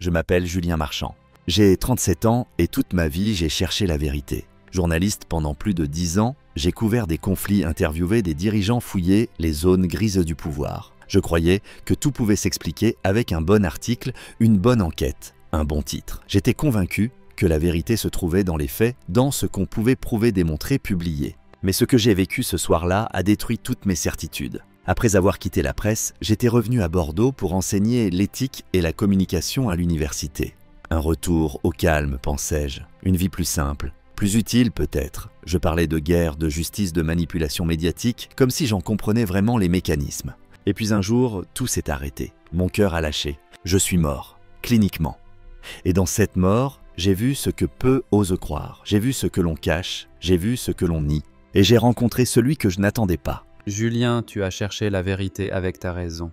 je m'appelle Julien Marchand. J'ai 37 ans et toute ma vie, j'ai cherché la vérité. Journaliste pendant plus de 10 ans, j'ai couvert des conflits, interviewé des dirigeants, fouillé les zones grises du pouvoir. Je croyais que tout pouvait s'expliquer avec un bon article, une bonne enquête, un bon titre. J'étais convaincu que la vérité se trouvait dans les faits, dans ce qu'on pouvait prouver, démontrer, publier. Mais ce que j'ai vécu ce soir-là a détruit toutes mes certitudes. Après avoir quitté la presse, j'étais revenu à Bordeaux pour enseigner l'éthique et la communication à l'université. Un retour au calme, pensais-je, une vie plus simple, plus utile peut-être. Je parlais de guerre, de justice, de manipulation médiatique, comme si j'en comprenais vraiment les mécanismes. Et puis un jour, tout s'est arrêté. Mon cœur a lâché. Je suis mort, cliniquement. Et dans cette mort, j'ai vu ce que peu osent croire. J'ai vu ce que l'on cache, j'ai vu ce que l'on nie. Et j'ai rencontré celui que je n'attendais pas. Julien, tu as cherché la vérité avec ta raison.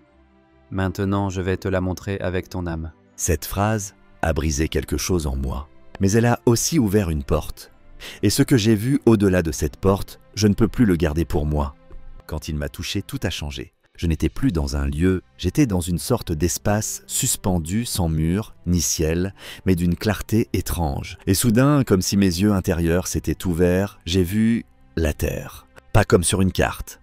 Maintenant, je vais te la montrer avec ton âme. Cette phrase a brisé quelque chose en moi. Mais elle a aussi ouvert une porte. Et ce que j'ai vu au-delà de cette porte, je ne peux plus le garder pour moi. Quand il m'a touché, tout a changé. Je n'étais plus dans un lieu, j'étais dans une sorte d'espace suspendu, sans mur, ni ciel, mais d'une clarté étrange. Et soudain, comme si mes yeux intérieurs s'étaient ouverts, j'ai vu la Terre. Pas comme sur une carte,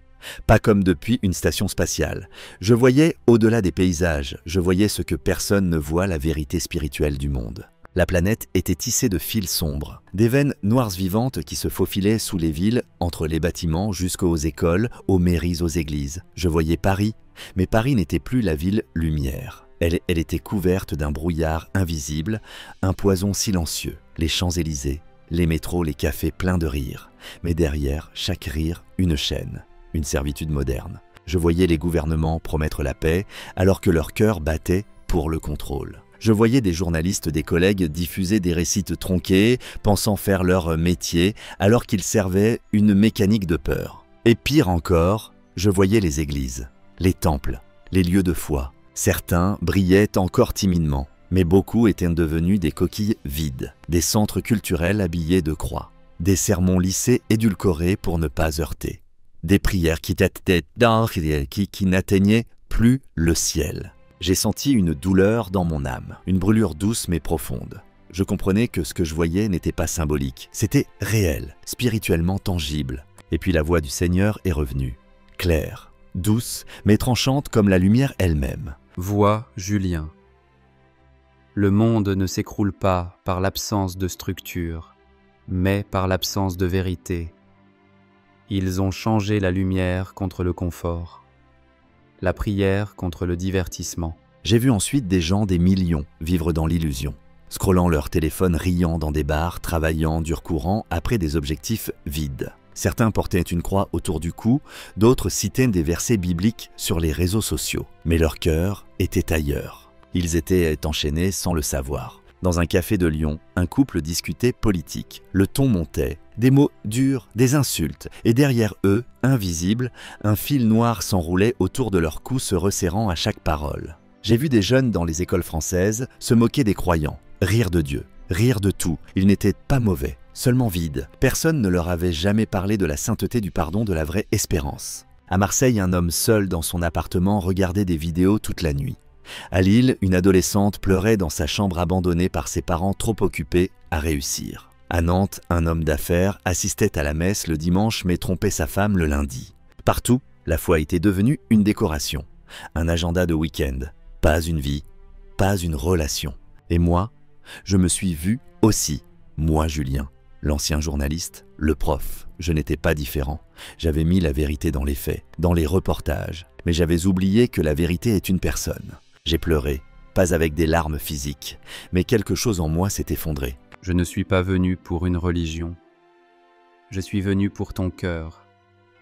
pas comme depuis une station spatiale. Je voyais au-delà des paysages, je voyais ce que personne ne voit, la vérité spirituelle du monde. La planète était tissée de fils sombres, des veines noires vivantes qui se faufilaient sous les villes, entre les bâtiments jusqu'aux écoles, aux mairies, aux églises. Je voyais Paris, mais Paris n'était plus la ville lumière. Elle était couverte d'un brouillard invisible, un poison silencieux. Les Champs-Élysées, les métros, les cafés pleins de rires. Mais derrière chaque rire, une chaîne, une servitude moderne. Je voyais les gouvernements promettre la paix, alors que leur cœur battait pour le contrôle. Je voyais des journalistes, des collègues diffuser des récits tronqués, pensant faire leur métier, alors qu'ils servaient une mécanique de peur. Et pire encore, je voyais les églises, les temples, les lieux de foi. Certains brillaient encore timidement, mais beaucoup étaient devenus des coquilles vides, des centres culturels habillés de croix, des sermons lissés édulcorés pour ne pas heurter, des prières qui n'atteignaient plus le ciel. J'ai senti une douleur dans mon âme, une brûlure douce mais profonde. Je comprenais que ce que je voyais n'était pas symbolique, c'était réel, spirituellement tangible. Et puis la voix du Seigneur est revenue, claire, douce, mais tranchante comme la lumière elle-même. Vois, Julien. Le monde ne s'écroule pas par l'absence de structure, mais par l'absence de vérité. Ils ont changé la lumière contre le confort, la prière contre le divertissement. J'ai vu ensuite des gens, des millions, vivre dans l'illusion, scrollant leur téléphone, riant dans des bars, travaillant dur courant après des objectifs vides. Certains portaient une croix autour du cou, d'autres citaient des versets bibliques sur les réseaux sociaux. Mais leur cœur était ailleurs. Ils étaient enchaînés sans le savoir. Dans un café de Lyon, un couple discutait politique. Le ton montait, des mots durs, des insultes, et derrière eux, invisible, un fil noir s'enroulait autour de leur cou se resserrant à chaque parole. J'ai vu des jeunes dans les écoles françaises se moquer des croyants, rire de Dieu, rire de tout. Ils n'étaient pas mauvais, seulement vides. Personne ne leur avait jamais parlé de la sainteté du pardon, de la vraie espérance. À Marseille, un homme seul dans son appartement regardait des vidéos toute la nuit. À Lille, une adolescente pleurait dans sa chambre abandonnée par ses parents trop occupés à réussir. À Nantes, un homme d'affaires assistait à la messe le dimanche mais trompait sa femme le lundi. Partout, la foi était devenue une décoration, un agenda de week-end, pas une vie, pas une relation. Et moi, je me suis vu aussi, moi Julien, l'ancien journaliste, le prof. Je n'étais pas différent. J'avais mis la vérité dans les faits, dans les reportages, mais j'avais oublié que la vérité est une personne. J'ai pleuré, pas avec des larmes physiques, mais quelque chose en moi s'est effondré. Je ne suis pas venu pour une religion. Je suis venu pour ton cœur.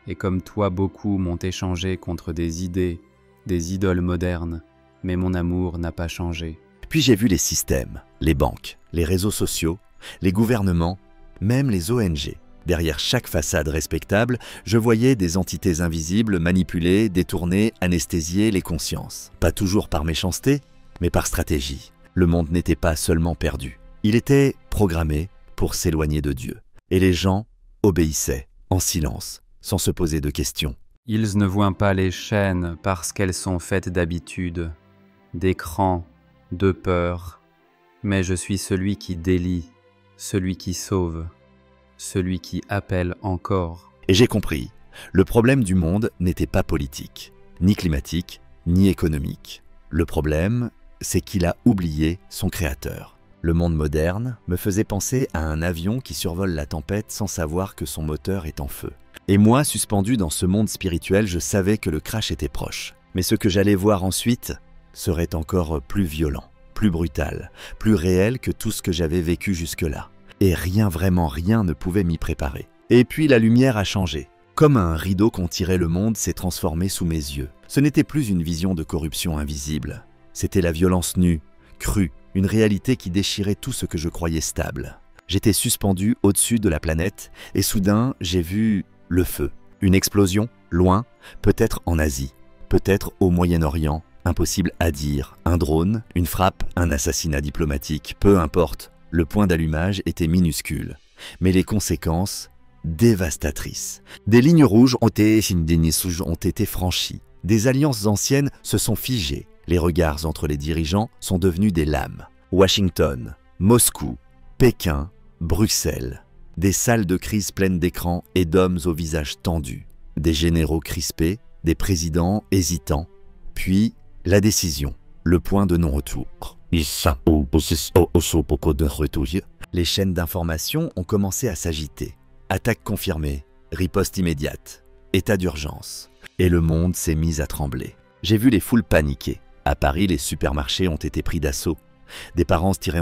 Et comme toi, beaucoup m'ont échangé contre des idées, des idoles modernes, mais mon amour n'a pas changé. Puis j'ai vu les systèmes, les banques, les réseaux sociaux, les gouvernements, même les ONG. Derrière chaque façade respectable, je voyais des entités invisibles manipuler, détourner, anesthésier les consciences. Pas toujours par méchanceté, mais par stratégie. Le monde n'était pas seulement perdu. Il était programmé pour s'éloigner de Dieu. Et les gens obéissaient, en silence, sans se poser de questions. Ils ne voient pas les chaînes parce qu'elles sont faites d'habitude, d'écran, de peur, Mais je suis celui qui délie, celui qui sauve, celui qui appelle encore. Et j'ai compris, le problème du monde n'était pas politique, ni climatique, ni économique. Le problème, c'est qu'il a oublié son créateur. Le monde moderne me faisait penser à un avion qui survole la tempête sans savoir que son moteur est en feu. Et moi, suspendu dans ce monde spirituel, je savais que le crash était proche. Mais ce que j'allais voir ensuite serait encore plus violent, plus brutal, plus réel que tout ce que j'avais vécu jusque-là. Et rien, vraiment rien ne pouvait m'y préparer. Et puis la lumière a changé. Comme un rideau qu'ont tiré, le monde s'est transformé sous mes yeux. Ce n'était plus une vision de corruption invisible. C'était la violence nue, crue, une réalité qui déchirait tout ce que je croyais stable. J'étais suspendu au-dessus de la planète et soudain, j'ai vu le feu. Une explosion, loin, peut-être en Asie, peut-être au Moyen-Orient, impossible à dire. Un drone, une frappe, un assassinat diplomatique, peu importe. Le point d'allumage était minuscule, mais les conséquences, dévastatrices. Des lignes rouges ont été franchies. Des alliances anciennes se sont figées. Les regards entre les dirigeants sont devenus des lames. Washington, Moscou, Pékin, Bruxelles. Des salles de crise pleines d'écrans et d'hommes au visage tendu. Des généraux crispés, des présidents hésitants. Puis, la décision, le point de non-retour. Les chaînes d'information ont commencé à s'agiter. Attaque confirmée, riposte immédiate, état d'urgence. Et le monde s'est mis à trembler. J'ai vu les foules paniquer. À Paris, les supermarchés ont été pris d'assaut. Des parents se tiraient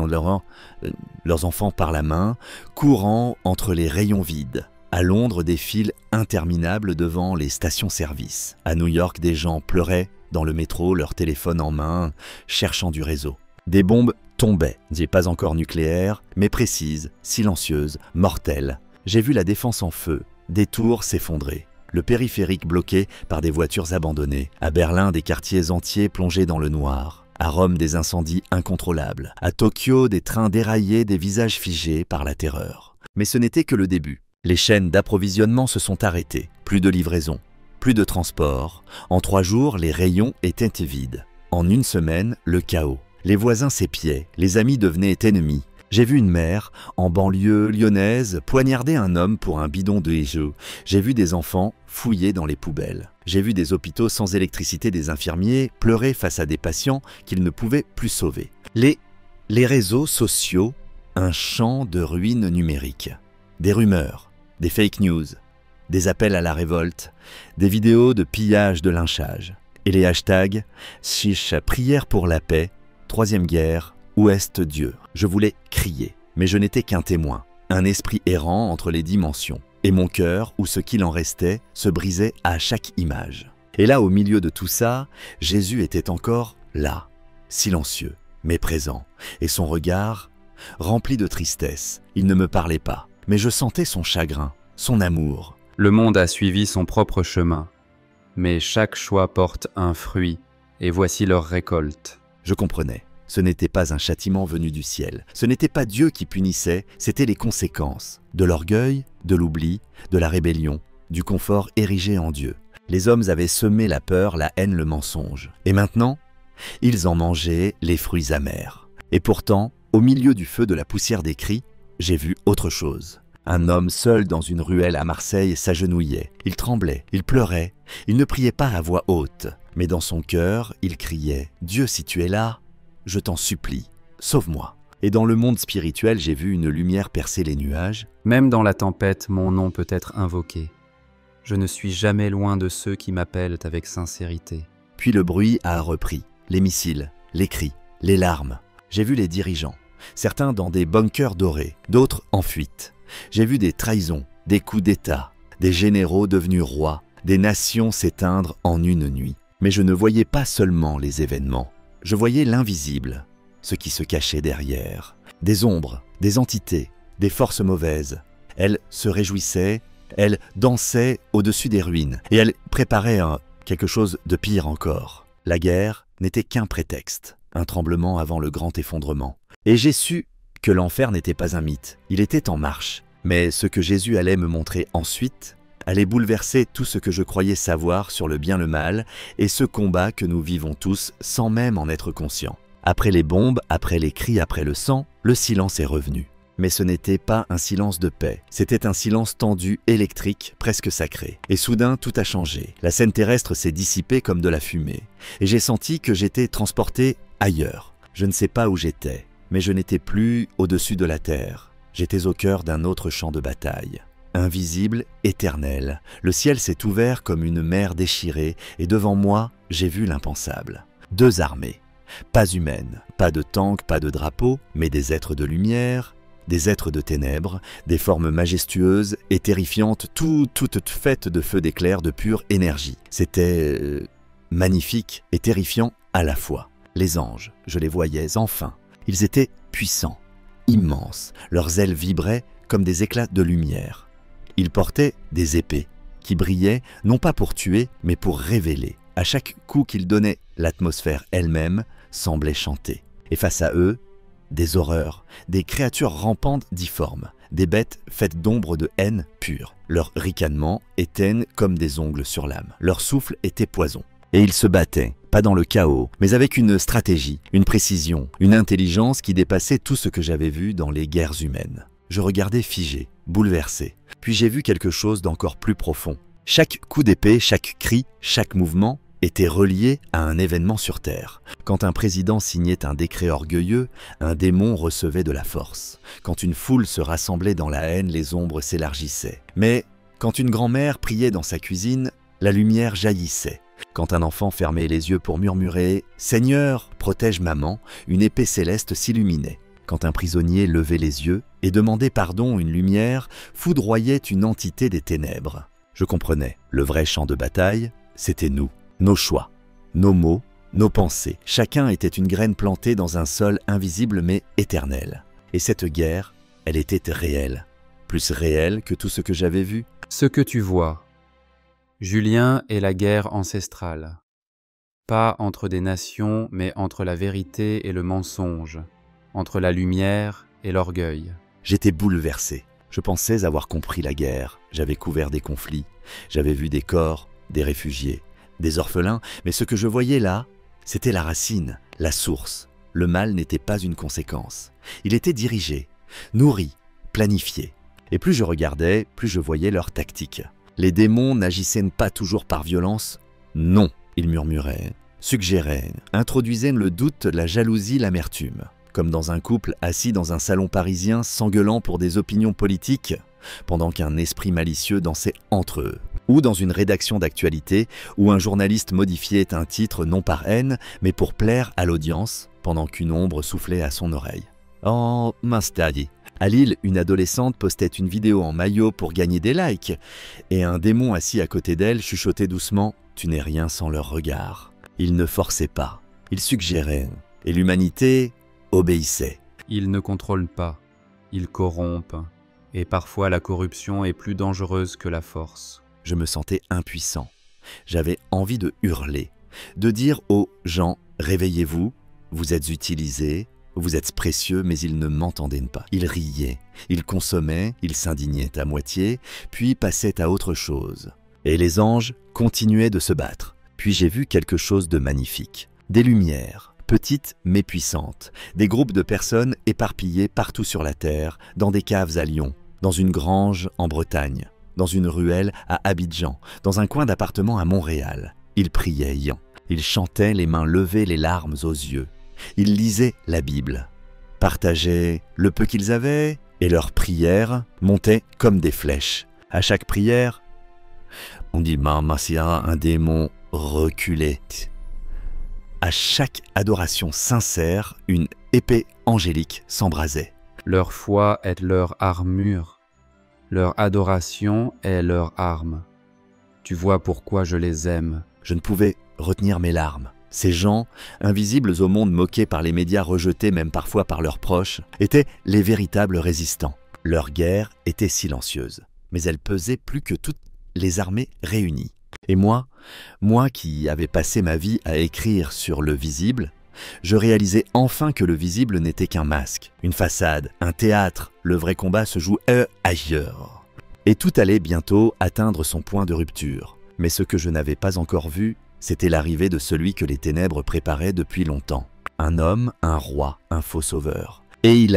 leurs enfants par la main, courant entre les rayons vides. À Londres, des files interminables devant les stations-service. À New York, des gens pleuraient dans le métro, leur téléphone en main, cherchant du réseau. Des bombes tombaient, pas encore nucléaires, mais précises, silencieuses, mortelles. J'ai vu la défense en feu, des tours s'effondrer. Le périphérique bloqué par des voitures abandonnées. À Berlin, des quartiers entiers plongés dans le noir. À Rome, des incendies incontrôlables. À Tokyo, des trains déraillés, des visages figés par la terreur. Mais ce n'était que le début. Les chaînes d'approvisionnement se sont arrêtées. Plus de livraison, plus de transport. En 3 jours, les rayons étaient vides. En 1 semaine, le chaos. Les voisins s'épiaient, les amis devenaient ennemis. J'ai vu une mère, en banlieue lyonnaise, poignarder un homme pour un bidon de jeu. J'ai vu des enfants fouillés dans les poubelles. J'ai vu des hôpitaux sans électricité, des infirmiers pleurer face à des patients qu'ils ne pouvaient plus sauver. Les réseaux sociaux, un champ de ruines numériques. Des rumeurs, des fake news, des appels à la révolte, des vidéos de pillage, de lynchage. Et les hashtags « Chiche, prière pour la paix »,« Troisième guerre », « Où est Dieu ?» Je voulais crier, mais je n'étais qu'un témoin, un esprit errant entre les dimensions. Et mon cœur, ou ce qu'il en restait, se brisait à chaque image. Et là, au milieu de tout ça, Jésus était encore là, silencieux, mais présent. Et son regard, rempli de tristesse, il ne me parlait pas. Mais je sentais son chagrin, son amour. Le monde a suivi son propre chemin, mais chaque choix porte un fruit, et voici leur récolte. Je comprenais. Ce n'était pas un châtiment venu du ciel. Ce n'était pas Dieu qui punissait, c'étaient les conséquences. De l'orgueil, de l'oubli, de la rébellion, du confort érigé en Dieu. Les hommes avaient semé la peur, la haine, le mensonge. Et maintenant, ils en mangeaient les fruits amers. Et pourtant, au milieu du feu de la poussière des cris, j'ai vu autre chose. Un homme seul dans une ruelle à Marseille s'agenouillait. Il tremblait, il pleurait. Il ne priait pas à voix haute. Mais dans son cœur, il criait « Dieu, si tu es là, je t'en supplie, sauve-moi ». Et dans le monde spirituel, j'ai vu une lumière percer les nuages. Même dans la tempête, mon nom peut être invoqué. Je ne suis jamais loin de ceux qui m'appellent avec sincérité. Puis le bruit a repris. Les missiles, les cris, les larmes. J'ai vu les dirigeants. Certains dans des bunkers dorés, d'autres en fuite. J'ai vu des trahisons, des coups d'État, des généraux devenus rois, des nations s'éteindre en une nuit. Mais je ne voyais pas seulement les événements. Je voyais l'invisible, ce qui se cachait derrière. Des ombres, des entités, des forces mauvaises. Elles se réjouissaient, elles dansaient au-dessus des ruines. Et elles préparaient quelque chose de pire encore. La guerre n'était qu'un prétexte, un tremblement avant le grand effondrement. Et j'ai su que l'enfer n'était pas un mythe, il était en marche. Mais ce que Jésus allait me montrer ensuite allait bouleverser tout ce que je croyais savoir sur le bien le mal et ce combat que nous vivons tous sans même en être conscients. Après les bombes, après les cris, après le sang, le silence est revenu. Mais ce n'était pas un silence de paix, c'était un silence tendu, électrique, presque sacré. Et soudain, tout a changé. La scène terrestre s'est dissipée comme de la fumée. Et j'ai senti que j'étais transporté ailleurs. Je ne sais pas où j'étais, mais je n'étais plus au-dessus de la terre. J'étais au cœur d'un autre champ de bataille. Invisible, éternel, le ciel s'est ouvert comme une mer déchirée et devant moi, j'ai vu l'impensable. 2 armées, pas humaines, pas de tanks, pas de drapeaux, mais des êtres de lumière, des êtres de ténèbres, des formes majestueuses et terrifiantes, toutes faites de feux d'éclairs, de pure énergie. C'était magnifique et terrifiant à la fois. Les anges, je les voyais enfin. Ils étaient puissants, immenses, leurs ailes vibraient comme des éclats de lumière. Ils portaient des épées qui brillaient non pas pour tuer, mais pour révéler. À chaque coup qu'ils donnaient, l'atmosphère elle-même semblait chanter. Et face à eux, des horreurs, des créatures rampantes difformes, des bêtes faites d'ombre de haine pure. Leur ricanement éteint comme des ongles sur l'âme. Leur souffle était poison. Et ils se battaient, pas dans le chaos, mais avec une stratégie, une précision, une intelligence qui dépassait tout ce que j'avais vu dans les guerres humaines. Je regardais figé, bouleversé. Puis j'ai vu quelque chose d'encore plus profond. Chaque coup d'épée, chaque cri, chaque mouvement était relié à un événement sur Terre. Quand un président signait un décret orgueilleux, un démon recevait de la force. Quand une foule se rassemblait dans la haine, les ombres s'élargissaient. Mais quand une grand-mère priait dans sa cuisine, la lumière jaillissait. Quand un enfant fermait les yeux pour murmurer « Seigneur, protège maman », une épée céleste s'illuminait. Quand un prisonnier levait les yeux et demandait pardon, une lumière foudroyait une entité des ténèbres. Je comprenais, le vrai champ de bataille, c'était nous, nos choix, nos mots, nos pensées. Chacun était une graine plantée dans un sol invisible mais éternel. Et cette guerre, elle était réelle, plus réelle que tout ce que j'avais vu. Ce que tu vois, Julien, est la guerre ancestrale. Pas entre des nations, mais entre la vérité et le mensonge, entre la lumière et l'orgueil. J'étais bouleversé. Je pensais avoir compris la guerre. J'avais couvert des conflits. J'avais vu des corps, des réfugiés, des orphelins. Mais ce que je voyais là, c'était la racine, la source. Le mal n'était pas une conséquence. Il était dirigé, nourri, planifié. Et plus je regardais, plus je voyais leur tactique. Les démons n'agissaient pas toujours par violence. Non, ils murmuraient, suggéraient, introduisaient le doute, la jalousie, l'amertume. Comme dans un couple assis dans un salon parisien s'engueulant pour des opinions politiques, pendant qu'un esprit malicieux dansait entre eux. Ou dans une rédaction d'actualité où un journaliste modifiait un titre non par haine, mais pour plaire à l'audience, pendant qu'une ombre soufflait à son oreille. Oh, mastadi. À Lille, une adolescente postait une vidéo en maillot pour gagner des likes, et un démon assis à côté d'elle chuchotait doucement « Tu n'es rien sans leur regard ». Ils ne forçaient pas, ils suggéraient, et l'humanité obéissait. Ils ne contrôlent pas, ils corrompent, et parfois la corruption est plus dangereuse que la force. Je me sentais impuissant. J'avais envie de hurler, de dire aux gens « Réveillez-vous, vous êtes utilisés, vous êtes précieux », mais ils ne m'entendaient pas. Ils riaient, ils consommaient, ils s'indignaient à moitié, puis passaient à autre chose. Et les anges continuaient de se battre. Puis j'ai vu quelque chose de magnifique. Des lumières, petites mais puissantes. Des groupes de personnes éparpillées partout sur la terre, dans des caves à Lyon, dans une grange en Bretagne, dans une ruelle à Abidjan, dans un coin d'appartement à Montréal. Ils priaient, ils chantaient les mains levées, les larmes aux yeux. Ils lisaient la Bible, partageaient le peu qu'ils avaient, et leurs prières montaient comme des flèches. À chaque prière, on dit « Mamassia », un démon reculait. À chaque adoration sincère, une épée angélique s'embrasait. Leur foi est leur armure, leur adoration est leur arme. Tu vois pourquoi je les aime. Je ne pouvais retenir mes larmes. Ces gens, invisibles au monde, moqués par les médias, rejetés même parfois par leurs proches, étaient les véritables résistants. Leur guerre était silencieuse, mais elle pesait plus que toutes les armées réunies. Et moi qui avais passé ma vie à écrire sur le visible, je réalisais enfin que le visible n'était qu'un masque, une façade, un théâtre. Le vrai combat se joue ailleurs. Et tout allait bientôt atteindre son point de rupture. Mais ce que je n'avais pas encore vu, c'était l'arrivée de celui que les ténèbres préparaient depuis longtemps. un homme, un roi, un faux sauveur. Et il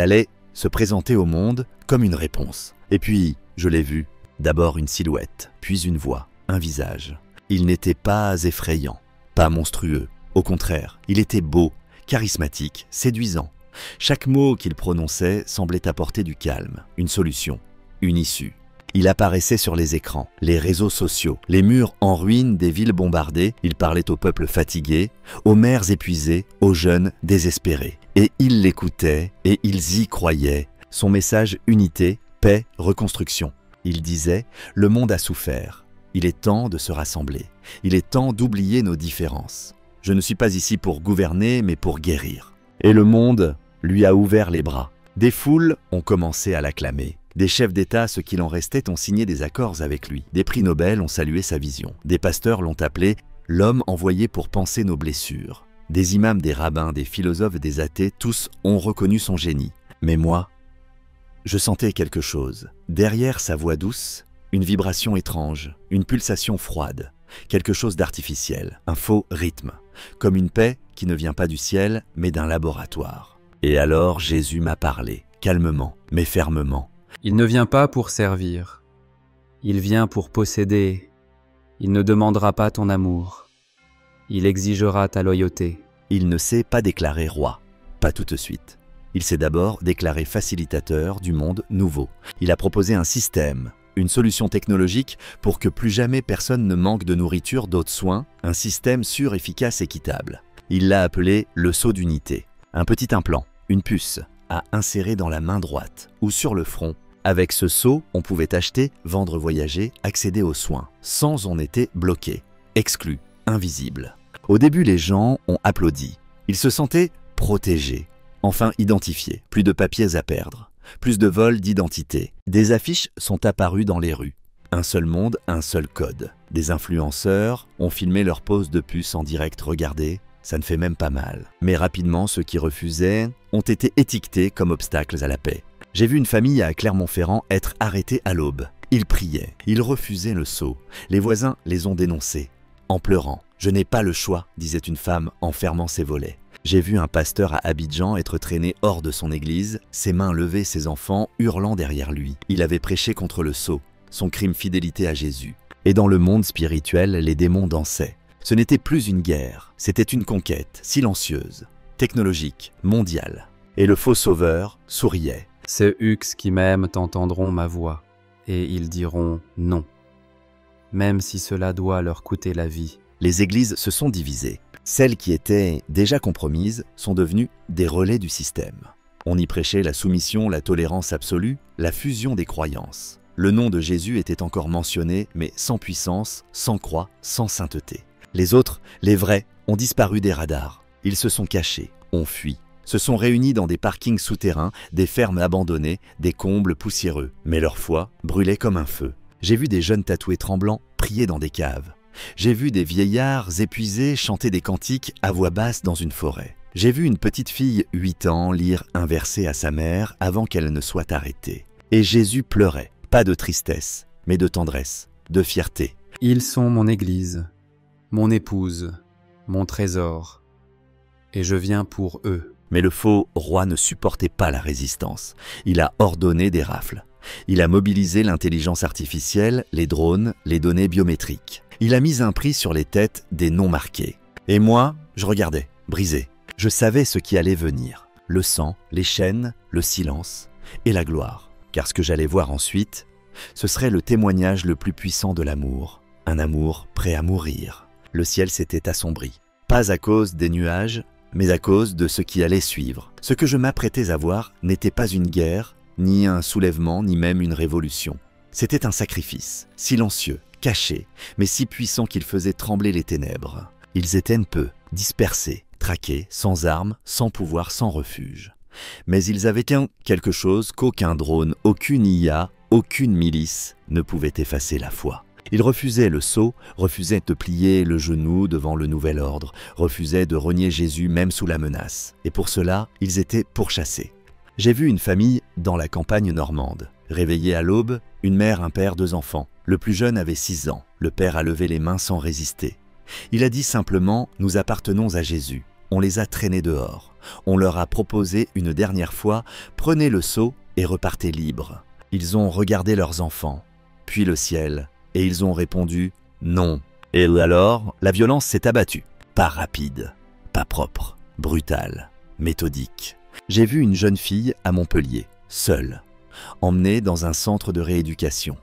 allait se présenter au monde comme une réponse. Et puis, je l'ai vu, d'abord une silhouette, puis une voix, un visage. Il n'était pas effrayant, pas monstrueux. Au contraire, il était beau, charismatique, séduisant. Chaque mot qu'il prononçait semblait apporter du calme, une solution, une issue. Il apparaissait sur les écrans, les réseaux sociaux, les murs en ruine des villes bombardées. Il parlait au peuple fatigué, aux mères épuisées, aux jeunes désespérés. Et ils l'écoutaient et ils y croyaient. Son message unité, paix, reconstruction. Il disait « Le monde a souffert. Il est temps de se rassembler. Il est temps d'oublier nos différences. Je ne suis pas ici pour gouverner, mais pour guérir. » Et le monde lui a ouvert les bras. Des foules ont commencé à l'acclamer. Des chefs d'État, ce qu'il en restait, ont signé des accords avec lui. Des prix Nobel ont salué sa vision. Des pasteurs l'ont appelé « l'homme envoyé pour panser nos blessures ». Des imams, des rabbins, des philosophes, des athées, tous ont reconnu son génie. Mais moi, je sentais quelque chose. Derrière sa voix douce, une vibration étrange, une pulsation froide, quelque chose d'artificiel, un faux rythme, comme une paix qui ne vient pas du ciel, mais d'un laboratoire. Et alors Jésus m'a parlé, calmement, mais fermement. Il ne vient pas pour servir. Il vient pour posséder. Il ne demandera pas ton amour. Il exigera ta loyauté. Il ne s'est pas déclaré roi, pas tout de suite. Il s'est d'abord déclaré facilitateur du monde nouveau. Il a proposé un système, une solution technologique pour que plus jamais personne ne manque de nourriture, d'autres soins, un système sûr, efficace, équitable. Il l'a appelé le sceau d'unité. Un petit implant, une puce, à insérer dans la main droite ou sur le front. Avec ce sceau, on pouvait acheter, vendre, voyager, accéder aux soins, sans en être bloqué, exclu, invisible. Au début, les gens ont applaudi. Ils se sentaient protégés, enfin identifiés, plus de papiers à perdre, plus de vols d'identité. Des affiches sont apparues dans les rues. Un seul monde, un seul code. Des influenceurs ont filmé leur pose de puce en direct, regardez, ça ne fait même pas mal. Mais rapidement, ceux qui refusaient ont été étiquetés comme obstacles à la paix. J'ai vu une famille à Clermont-Ferrand être arrêtée à l'aube. Ils priaient, ils refusaient le sceau. Les voisins les ont dénoncés. En pleurant, « Je n'ai pas le choix », disait une femme en fermant ses volets. J'ai vu un pasteur à Abidjan être traîné hors de son église, ses mains levées, ses enfants hurlant derrière lui. Il avait prêché contre le sceau, son crime fidélité à Jésus. Et dans le monde spirituel, les démons dansaient. Ce n'était plus une guerre, c'était une conquête, silencieuse, technologique, mondiale. Et le faux sauveur souriait. Ceux Hux qui m'aiment entendront ma voix, et ils diront non, même si cela doit leur coûter la vie. Les églises se sont divisées. Celles qui étaient déjà compromises sont devenues des relais du système. On y prêchait la soumission, la tolérance absolue, la fusion des croyances. Le nom de Jésus était encore mentionné, mais sans puissance, sans croix, sans sainteté. Les autres, les vrais, ont disparu des radars. Ils se sont cachés, ont fui, se sont réunis dans des parkings souterrains, des fermes abandonnées, des combles poussiéreux. Mais leur foi brûlait comme un feu. J'ai vu des jeunes tatoués tremblants prier dans des caves. J'ai vu des vieillards épuisés chanter des cantiques à voix basse dans une forêt. J'ai vu une petite fille, 8 ans, lire un verset à sa mère avant qu'elle ne soit arrêtée. Et Jésus pleurait, pas de tristesse, mais de tendresse, de fierté. Ils sont mon église, mon épouse, mon trésor, et je viens pour eux. Mais le faux roi ne supportait pas la résistance. Il a ordonné des rafles. Il a mobilisé l'intelligence artificielle, les drones, les données biométriques. Il a mis un prix sur les têtes des non-marqués. Et moi, je regardais, brisé. Je savais ce qui allait venir. Le sang, les chaînes, le silence et la gloire. Car ce que j'allais voir ensuite, ce serait le témoignage le plus puissant de l'amour. Un amour prêt à mourir. Le ciel s'était assombri. Pas à cause des nuages, mais à cause de ce qui allait suivre. Ce que je m'apprêtais à voir n'était pas une guerre, ni un soulèvement, ni même une révolution. C'était un sacrifice, silencieux, caché, mais si puissant qu'il faisait trembler les ténèbres. Ils étaient peu, dispersés, traqués, sans armes, sans pouvoir, sans refuge. Mais ils avaient quelque chose qu'aucun drone, aucune IA, aucune milice ne pouvait effacer la foi. Ils refusaient le sceau, refusaient de plier le genou devant le nouvel ordre, refusaient de renier Jésus même sous la menace. Et pour cela, ils étaient pourchassés. J'ai vu une famille dans la campagne normande. Réveillée à l'aube, une mère, un père, 2 enfants. Le plus jeune avait 6 ans. Le père a levé les mains sans résister. Il a dit simplement « Nous appartenons à Jésus ». on les a traînés dehors. On leur a proposé une dernière fois « Prenez le seau et repartez libres ». Ils ont regardé leurs enfants, puis le ciel, et ils ont répondu « Non ». Et alors, la violence s'est abattue. Pas rapide, pas propre, brutale, méthodique. J'ai vu une jeune fille à Montpellier, seule, emmenée dans un centre de rééducation.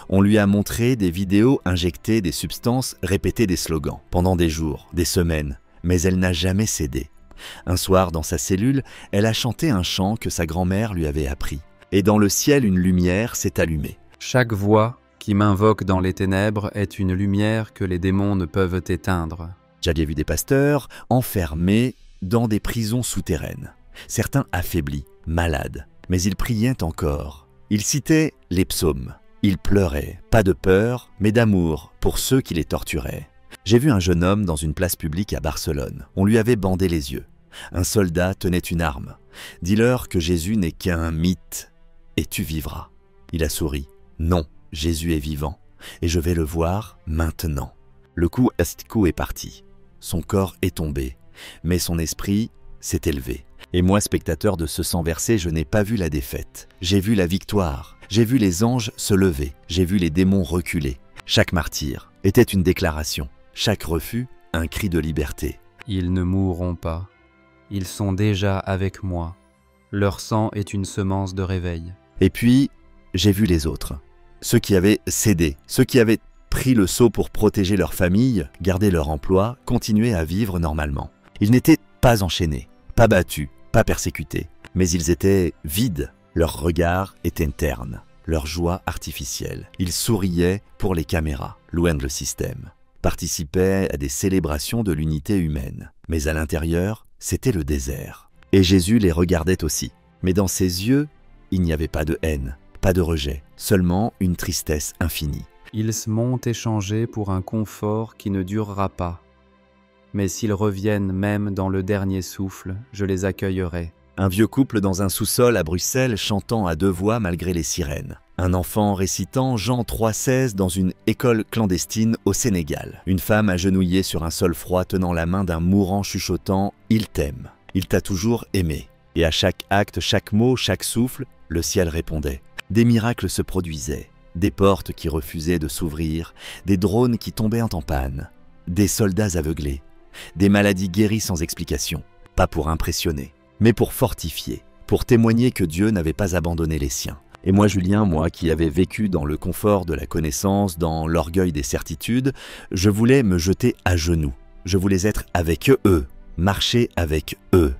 On lui a montré des vidéos injectées des substances, répétées des slogans, pendant des jours, des semaines, mais elle n'a jamais cédé. Un soir, dans sa cellule, elle a chanté un chant que sa grand-mère lui avait appris. Et dans le ciel, une lumière s'est allumée. Chaque voix qui m'invoque dans les ténèbres est une lumière que les démons ne peuvent éteindre. J'avais vu des pasteurs enfermés dans des prisons souterraines. Certains affaiblis, malades, mais ils priaient encore. Ils citaient les psaumes. Ils pleuraient, pas de peur, mais d'amour pour ceux qui les torturaient. J'ai vu un jeune homme dans une place publique à Barcelone. On lui avait bandé les yeux. Un soldat tenait une arme. « Dis-leur que Jésus n'est qu'un mythe, et tu vivras. » Il a souri. « Non, Jésus est vivant, et je vais le voir maintenant. » Le coup asticot est parti. Son corps est tombé, mais son esprit s'est élevé. Et moi, spectateur de ce sang versé, je n'ai pas vu la défaite. J'ai vu la victoire. J'ai vu les anges se lever. J'ai vu les démons reculer. Chaque martyr était une déclaration. Chaque refus, un cri de liberté. Ils ne mourront pas. Ils sont déjà avec moi. Leur sang est une semence de réveil. Et puis, j'ai vu les autres. Ceux qui avaient cédé, ceux qui avaient pris le seau pour protéger leur famille, garder leur emploi, continuer à vivre normalement. Ils n'étaient pas enchaînés, pas battus, pas persécutés, mais ils étaient vides. Leur regard était terne, leur joie artificielle. Ils souriaient pour les caméras, loin de le système, participaient à des célébrations de l'unité humaine. Mais à l'intérieur, c'était le désert. Et Jésus les regardait aussi. Mais dans ses yeux, il n'y avait pas de haine, pas de rejet, seulement une tristesse infinie. Ils m'ont échangé pour un confort qui ne durera pas. Mais s'ils reviennent même dans le dernier souffle, je les accueillerai. Un vieux couple dans un sous-sol à Bruxelles chantant à deux voix malgré les sirènes. Un enfant récitant Jean 3,16 dans une école clandestine au Sénégal. Une femme agenouillée sur un sol froid tenant la main d'un mourant chuchotant « Il t'aime, il t'a toujours aimé ». Et à chaque acte, chaque mot, chaque souffle, le ciel répondait. Des miracles se produisaient, des portes qui refusaient de s'ouvrir, des drones qui tombaient en panne, des soldats aveuglés, des maladies guéries sans explication, pas pour impressionner, mais pour fortifier, pour témoigner que Dieu n'avait pas abandonné les siens. Et moi, Julien, moi qui avais vécu dans le confort de la connaissance, dans l'orgueil des certitudes, je voulais me jeter à genoux. Je voulais être avec eux, marcher avec eux,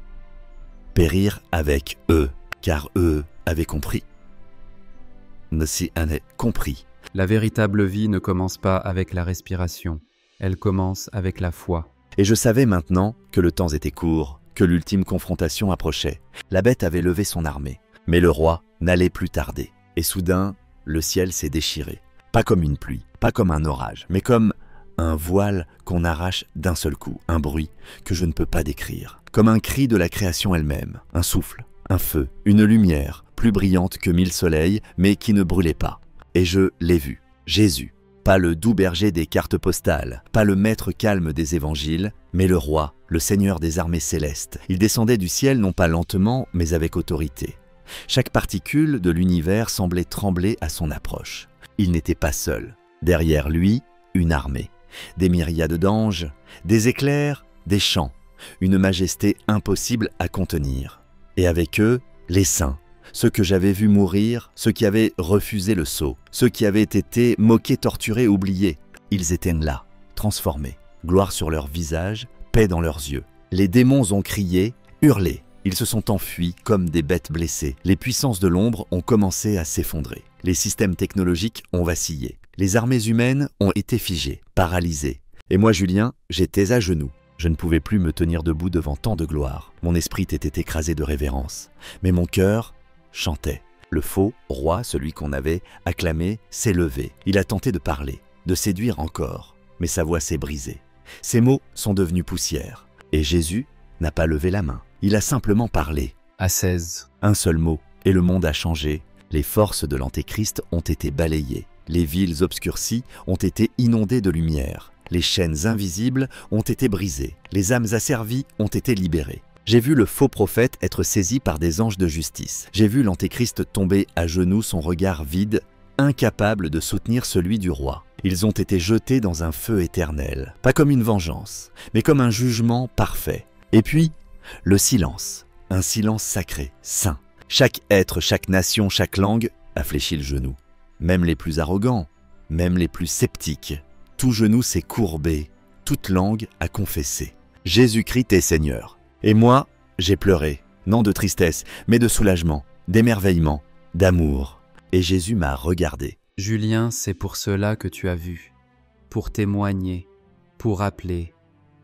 périr avec eux, car eux avaient compris. Si en est compris. La véritable vie ne commence pas avec la respiration, elle commence avec la foi. Et je savais maintenant que le temps était court, que l'ultime confrontation approchait. La bête avait levé son armée, mais le roi n'allait plus tarder. Et soudain, le ciel s'est déchiré. Pas comme une pluie, pas comme un orage, mais comme un voile qu'on arrache d'un seul coup, un bruit que je ne peux pas décrire. Comme un cri de la création elle-même, un souffle, un feu, une lumière, plus brillante que 1000 soleils, mais qui ne brûlait pas. Et je l'ai vu, Jésus. Pas le doux berger des cartes postales, pas le maître calme des évangiles, mais le roi, le Seigneur des armées célestes. Il descendait du ciel non pas lentement, mais avec autorité. Chaque particule de l'univers semblait trembler à son approche. Il n'était pas seul. Derrière lui, une armée. Des myriades d'anges, des éclairs, des chants. Une majesté impossible à contenir. Et avec eux, les saints. Ceux que j'avais vus mourir, ceux qui avaient refusé le sceau, ceux qui avaient été moqués, torturés, oubliés. Ils étaient là, transformés. Gloire sur leurs visages, paix dans leurs yeux. Les démons ont crié, hurlé. Ils se sont enfuis comme des bêtes blessées. Les puissances de l'ombre ont commencé à s'effondrer. Les systèmes technologiques ont vacillé. Les armées humaines ont été figées, paralysées. Et moi, Julien, j'étais à genoux. Je ne pouvais plus me tenir debout devant tant de gloire. Mon esprit était écrasé de révérence. Mais mon cœur chantait. Le faux roi, celui qu'on avait acclamé, s'est levé. Il a tenté de parler, de séduire encore, mais sa voix s'est brisée. Ses mots sont devenus poussière. Et Jésus n'a pas levé la main. Il a simplement parlé. Ascèse. Un seul mot, et le monde a changé. Les forces de l'Antéchrist ont été balayées. Les villes obscurcies ont été inondées de lumière. Les chaînes invisibles ont été brisées, les âmes asservies ont été libérées. J'ai vu le faux prophète être saisi par des anges de justice. J'ai vu l'Antéchrist tomber à genoux, son regard vide, incapable de soutenir celui du roi. Ils ont été jetés dans un feu éternel, pas comme une vengeance, mais comme un jugement parfait. Et puis, le silence, un silence sacré, saint. Chaque être, chaque nation, chaque langue a fléchi le genou. Même les plus arrogants, même les plus sceptiques. Tout genou s'est courbé, toute langue a confessé. Jésus-Christ est Seigneur. Et moi, j'ai pleuré, non de tristesse, mais de soulagement, d'émerveillement, d'amour. Et Jésus m'a regardé. Julien, c'est pour cela que tu as vu, pour témoigner, pour appeler,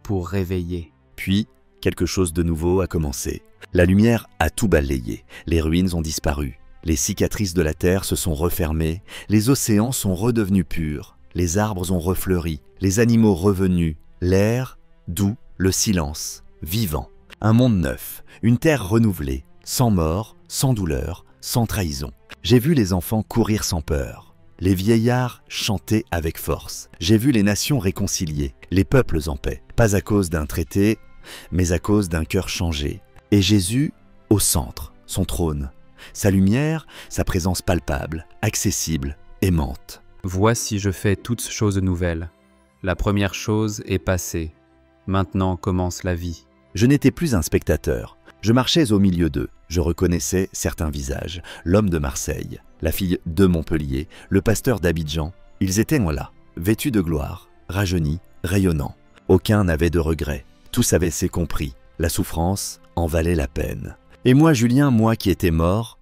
pour réveiller. Puis, quelque chose de nouveau a commencé. La lumière a tout balayé, les ruines ont disparu, les cicatrices de la terre se sont refermées, les océans sont redevenus purs, les arbres ont refleuri, les animaux revenus, l'air doux, le silence, vivant. Un monde neuf, une terre renouvelée, sans mort, sans douleur, sans trahison. J'ai vu les enfants courir sans peur, les vieillards chanter avec force. J'ai vu les nations réconciliées, les peuples en paix, pas à cause d'un traité, mais à cause d'un cœur changé. Et Jésus au centre, son trône, sa lumière, sa présence palpable, accessible, aimante. Voici, je fais toutes choses nouvelles. La première chose est passée. Maintenant commence la vie. Je n'étais plus un spectateur. Je marchais au milieu d'eux. Je reconnaissais certains visages. L'homme de Marseille, la fille de Montpellier, le pasteur d'Abidjan. Ils étaient là, vêtus de gloire, rajeunis, rayonnants. Aucun n'avait de regrets. Tous avaient s'est compris. La souffrance en valait la peine. Et moi, Julien, moi qui étais mort,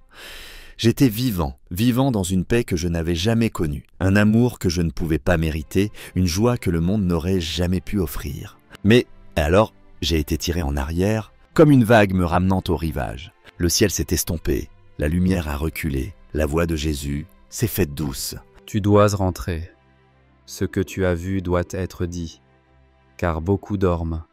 j'étais vivant, vivant dans une paix que je n'avais jamais connue, un amour que je ne pouvais pas mériter, une joie que le monde n'aurait jamais pu offrir. Mais alors, j'ai été tiré en arrière, comme une vague me ramenant au rivage. Le ciel s'est estompé, la lumière a reculé, la voix de Jésus s'est faite douce. Tu dois rentrer. Ce que tu as vu doit être dit, car beaucoup dorment,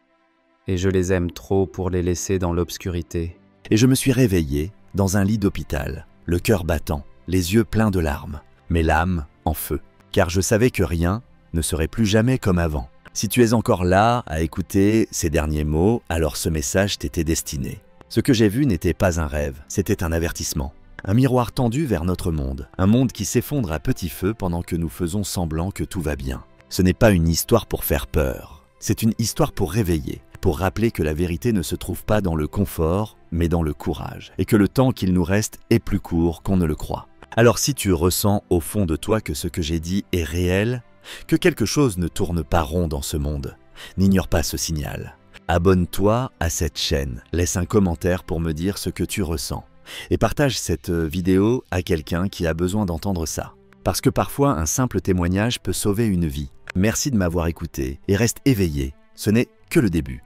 et je les aime trop pour les laisser dans l'obscurité. Et je me suis réveillé dans un lit d'hôpital, le cœur battant, les yeux pleins de larmes, mais l'âme en feu, car je savais que rien ne serait plus jamais comme avant. Si tu es encore là à écouter ces derniers mots, alors ce message t'était destiné. Ce que j'ai vu n'était pas un rêve, c'était un avertissement. Un miroir tendu vers notre monde, un monde qui s'effondre à petit feu pendant que nous faisons semblant que tout va bien. Ce n'est pas une histoire pour faire peur, c'est une histoire pour réveiller, pour rappeler que la vérité ne se trouve pas dans le confort, mais dans le courage, et que le temps qu'il nous reste est plus court qu'on ne le croit. Alors si tu ressens au fond de toi que ce que j'ai dit est réel, que quelque chose ne tourne pas rond dans ce monde, n'ignore pas ce signal. Abonne-toi à cette chaîne, laisse un commentaire pour me dire ce que tu ressens, et partage cette vidéo à quelqu'un qui a besoin d'entendre ça. Parce que parfois un simple témoignage peut sauver une vie. Merci de m'avoir écouté et reste éveillé, ce n'est que le début.